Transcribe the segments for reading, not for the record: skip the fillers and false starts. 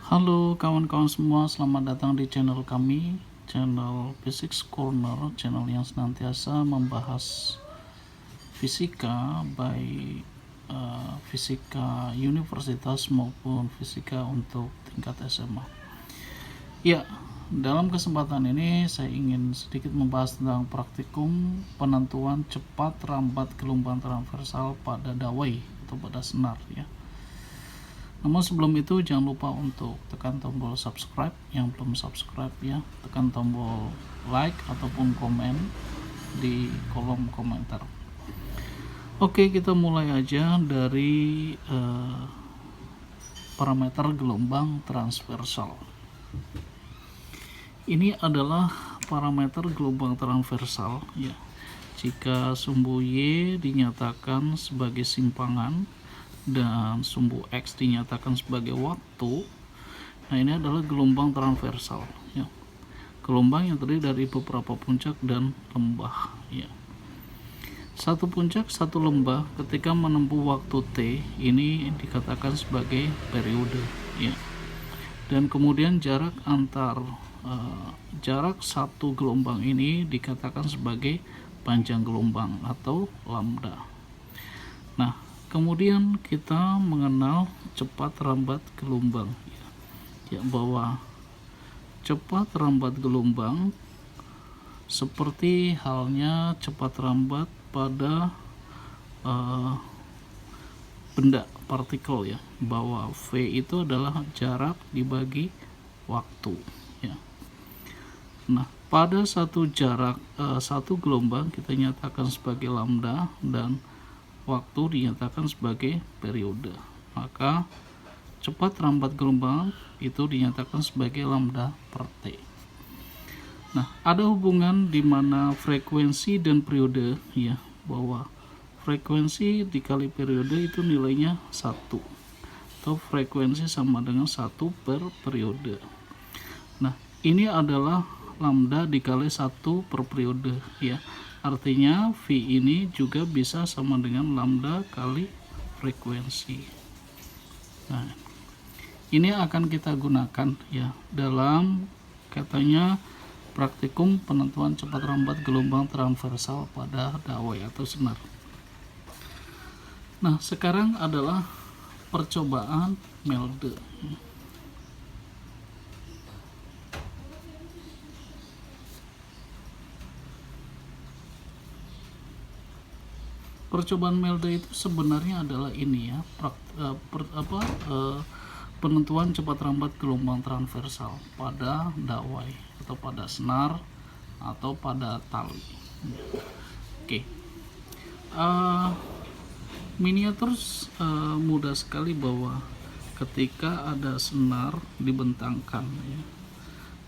Halo kawan-kawan semua, selamat datang di channel kami, channel Physics Corner, channel yang senantiasa membahas fisika, baik fisika universitas maupun fisika untuk tingkat SMA. Ya, dalam kesempatan ini saya ingin sedikit membahas tentang praktikum penentuan cepat rambat gelombang transversal pada dawai atau pada senar ya. Namun sebelum itu jangan lupa untuk tekan tombol subscribe yang belum subscribe ya, tekan tombol like ataupun komen di kolom komentar. Oke, kita mulai aja dari parameter gelombang transversal. Ini adalah parameter gelombang transversal ya. Jika sumbu Y dinyatakan sebagai simpangan dan sumbu X dinyatakan sebagai waktu, nah ini adalah gelombang transversal ya. Gelombang yang terdiri dari beberapa puncak dan lembah ya. Satu puncak, satu lembah ketika menempuh waktu T ini dikatakan sebagai periode ya. Dan kemudian jarak antar jarak satu gelombang ini dikatakan sebagai panjang gelombang atau lambda. Nah, kemudian kita mengenal cepat rambat gelombang ya, bahwa cepat rambat gelombang seperti halnya cepat rambat pada benda partikel ya, bahwa V itu adalah jarak dibagi waktu ya. Nah, pada satu jarak satu gelombang kita nyatakan sebagai lambda dan waktu dinyatakan sebagai periode, maka cepat rambat gelombang itu dinyatakan sebagai lambda per T. Nah, ada hubungan di mana frekuensi dan periode ya, bahwa frekuensi dikali periode itu nilainya 1, atau frekuensi sama dengan 1 per periode. Nah, ini adalah lambda dikali 1 per periode ya. Artinya V ini juga bisa sama dengan lambda kali frekuensi. Nah, ini akan kita gunakan ya dalam katanya praktikum penentuan cepat rambat gelombang transversal pada dawai atau senar. Nah, sekarang adalah percobaan Melde. Percobaan Melde itu sebenarnya adalah ini ya, penentuan cepat rambat gelombang transversal pada dawai atau pada senar atau pada tali. Oke, miniatur mudah sekali bahwa ketika ada senar dibentangkan ya,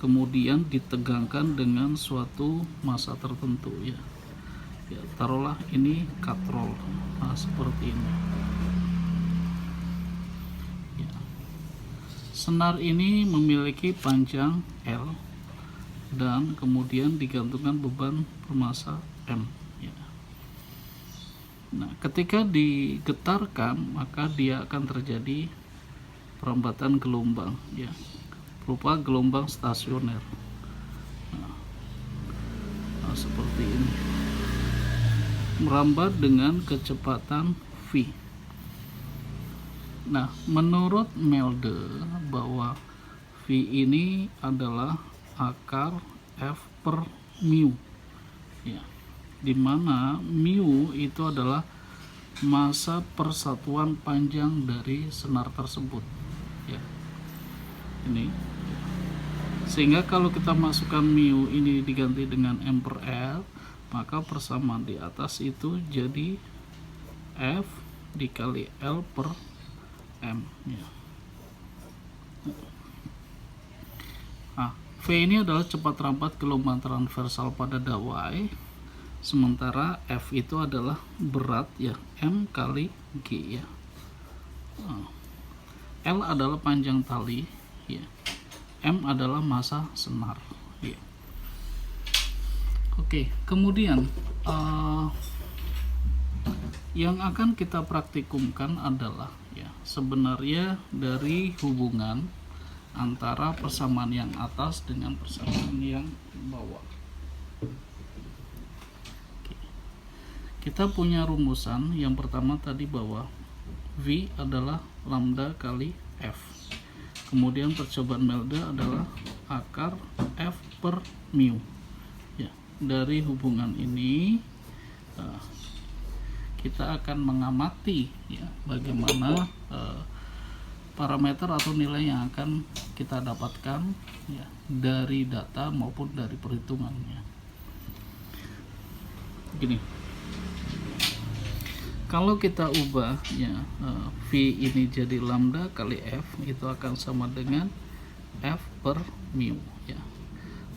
kemudian ditegangkan dengan suatu massa tertentu ya. Ya, taruhlah ini katrol, nah, seperti ini ya. Senar ini memiliki panjang L dan kemudian digantungkan beban bermassa M ya. Nah, ketika digetarkan maka dia akan terjadi perambatan gelombang ya, berupa gelombang stasioner. Nah, seperti ini, merambat dengan kecepatan V. Nah, menurut Melde bahwa V ini adalah akar F per mu ya, dimana mu itu adalah massa persatuan panjang dari senar tersebut ya. Ini sehingga kalau kita masukkan mu ini diganti dengan M per L, maka persamaan di atas itu jadi F dikali L per M ya. Nah, V ini adalah cepat rambat gelombang transversal pada dawai, sementara F itu adalah berat ya, M kali G ya. L adalah panjang tali ya, M adalah massa senar ya. Oke, kemudian yang akan kita praktikumkan adalah ya, sebenarnya dari hubungan antara persamaan yang atas dengan persamaan yang bawah. Kita punya rumusan yang pertama tadi bahwa V adalah lambda kali F. Kemudian percobaan Melda adalah akar F per mu. Ya, dari hubungan ini kita akan mengamati ya bagaimana parameter atau nilai yang akan kita dapatkan ya dari data maupun dari perhitungannya. Gini, kalau kita ubah ya V ini jadi lambda kali F, itu akan sama dengan F per mu ya,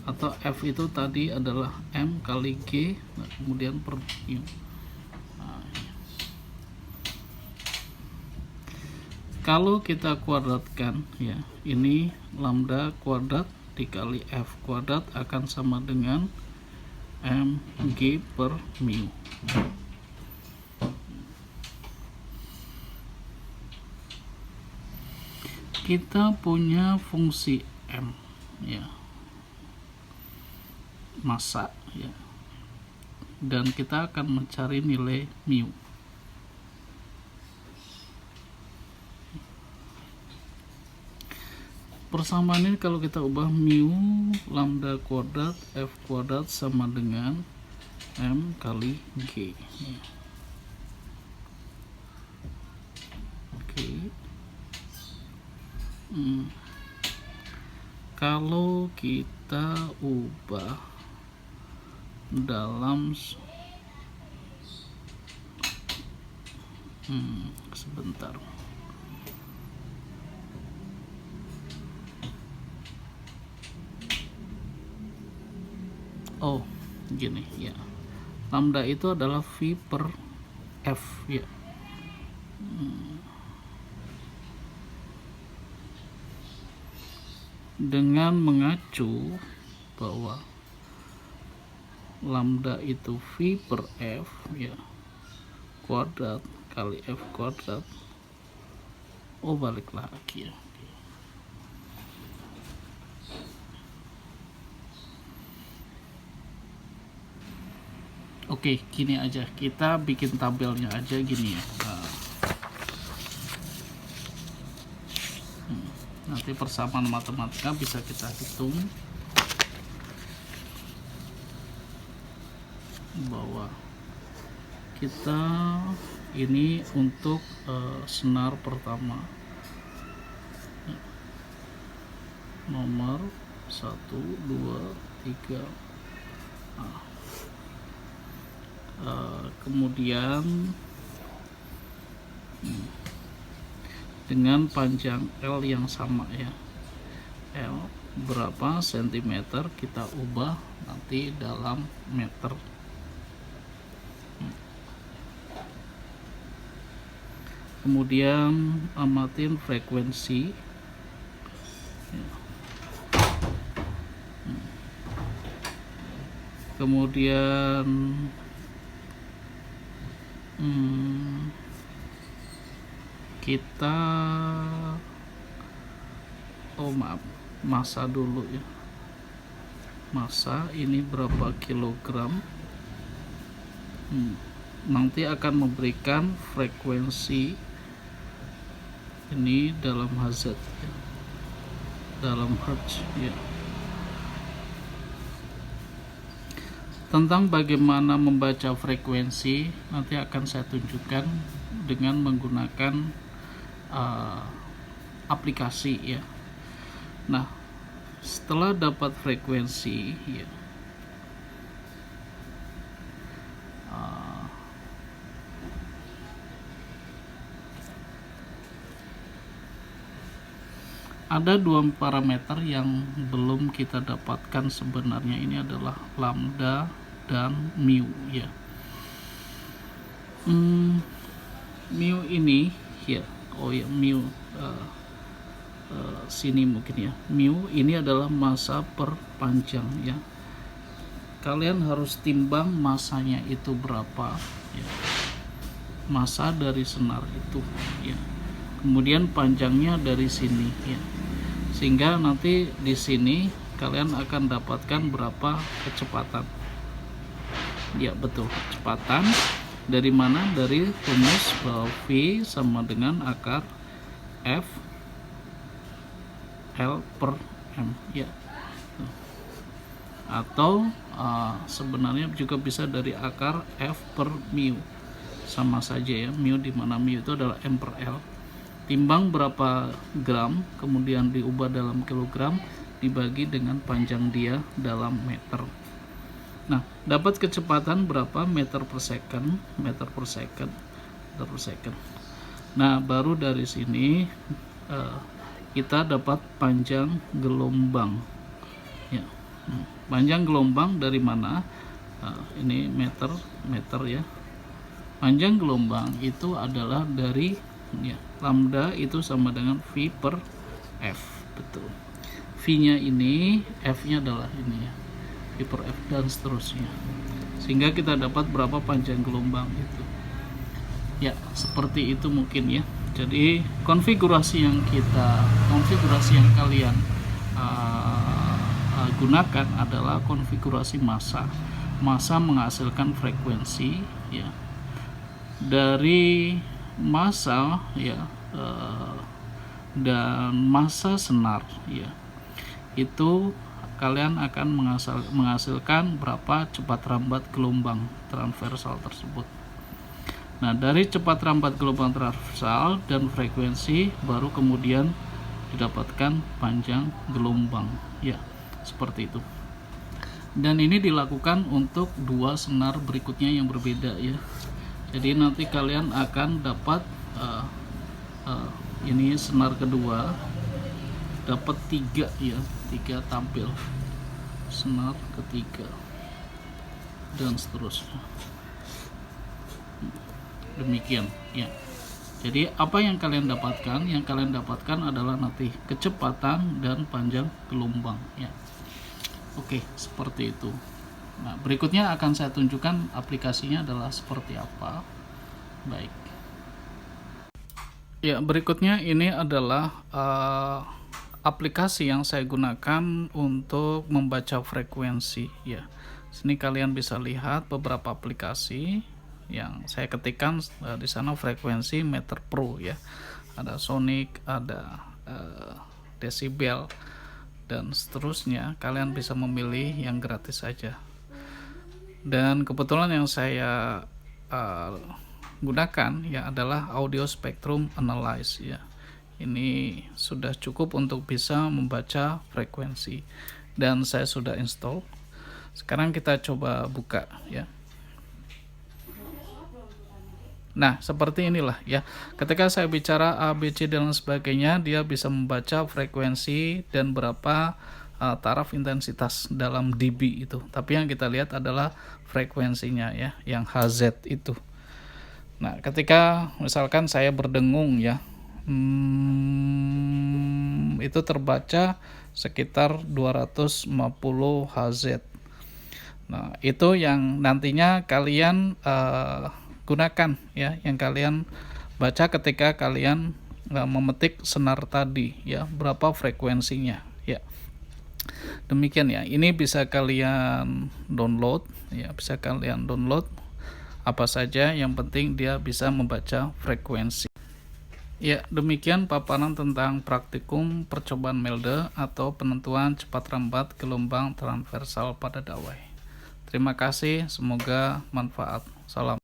atau F itu tadi adalah M kali G, nah, kemudian per mu. Kalau kita kuadratkan ya, ini lambda kuadrat dikali F kuadrat akan sama dengan mg per mu. Kita punya fungsi M ya, massa ya, dan kita akan mencari nilai mu. Persamaan ini kalau kita ubah mu lambda kuadrat F kuadrat sama dengan M kali G ya. Oke. Kalau kita ubah dalam sebentar, oh gini ya, lambda itu adalah V per F ya. Dengan mengacu bahwa lambda itu V per F ya kuadrat kali F kuadrat, oh balik lagi ya. Oke, gini aja, kita bikin tabelnya aja gini ya. Nanti persamaan matematika bisa kita hitung bahwa kita ini untuk senar pertama nomor 1, 2, 3 kemudian dengan panjang L yang sama ya, L berapa sentimeter kita ubah nanti dalam meter. Kemudian amatin frekuensi ya. Kemudian kita massa dulu ya, massa ini berapa kilogram, nanti akan memberikan frekuensi ini dalam Hz ya, dalam Hertz ya. Tentang bagaimana membaca frekuensi nanti akan saya tunjukkan dengan menggunakan aplikasi ya. Nah, setelah dapat frekuensi ya, ada dua parameter yang belum kita dapatkan sebenarnya, ini adalah lambda dan mu ya. Mu ini ya, oh ya, mu sini mungkin ya, mu ini adalah massa per panjang ya. Kalian harus timbang massanya itu berapa ya, massa dari senar itu ya, kemudian panjangnya dari sini ya. sehingga nanti di sini kalian akan dapatkan berapa kecepatan. Ya betul, kecepatan dari mana? Dari rumus bahwa V sama dengan akar F L per M ya. Atau sebenarnya juga bisa dari akar F per mu, sama saja ya, mu di mana mu itu adalah M per L, timbang berapa gram kemudian diubah dalam kilogram dibagi dengan panjang dia dalam meter. Nah, dapat kecepatan berapa? Meter per second. Nah, baru dari sini kita dapat panjang gelombang ya. Panjang gelombang dari mana? Ini meter ya. Panjang gelombang itu adalah dari ya, lambda itu sama dengan V per F. Betul. V-nya ini, F-nya adalah ini ya, V per F dan seterusnya, sehingga kita dapat berapa panjang gelombang itu ya. Seperti itu mungkin ya. Jadi konfigurasi yang kalian gunakan adalah konfigurasi massa menghasilkan frekuensi ya. Dari massa ya dan massa senar ya, itu kalian akan menghasilkan berapa cepat rambat gelombang transversal tersebut. Nah, dari cepat rambat gelombang transversal dan frekuensi baru kemudian didapatkan panjang gelombang ya, seperti itu. Dan ini dilakukan untuk dua senar berikutnya yang berbeda ya. Jadi nanti kalian akan dapat ini senar kedua dapat 3 ya, 3 tampil, senar ketiga dan seterusnya. Demikian ya. Jadi apa yang kalian dapatkan? Yang kalian dapatkan adalah nanti kecepatan dan panjang gelombang ya. Oke, seperti itu. Nah, berikutnya akan saya tunjukkan aplikasinya adalah seperti apa. Baik. Ya, berikutnya ini adalah aplikasi yang saya gunakan untuk membaca frekuensi ya. Sini kalian bisa lihat beberapa aplikasi yang saya ketikkan di sana, frekuensi meter pro ya. Ada sonic, ada desibel dan seterusnya. Kalian bisa memilih yang gratis saja. Dan kebetulan yang saya gunakan ya adalah audio spectrum analyze ya. Ini sudah cukup untuk bisa membaca frekuensi dan saya sudah install. Sekarang kita coba buka ya. Nah, seperti inilah ya. Ketika saya bicara A, B, C dan sebagainya, dia bisa membaca frekuensi dan berapa taraf intensitas dalam dB itu. Tapi yang kita lihat adalah frekuensinya ya, yang Hz itu. Nah, ketika misalkan saya berdengung ya, itu terbaca sekitar 250 Hz. Nah, itu yang nantinya kalian gunakan ya, yang kalian baca ketika kalian memetik senar tadi ya, berapa frekuensinya ya. Demikian ya. Ini bisa kalian download ya, bisa kalian download apa saja, yang penting dia bisa membaca frekuensi. Ya, demikian paparan tentang praktikum percobaan Melde atau penentuan cepat rambat gelombang transversal pada dawai. Terima kasih, semoga manfaat. Salam.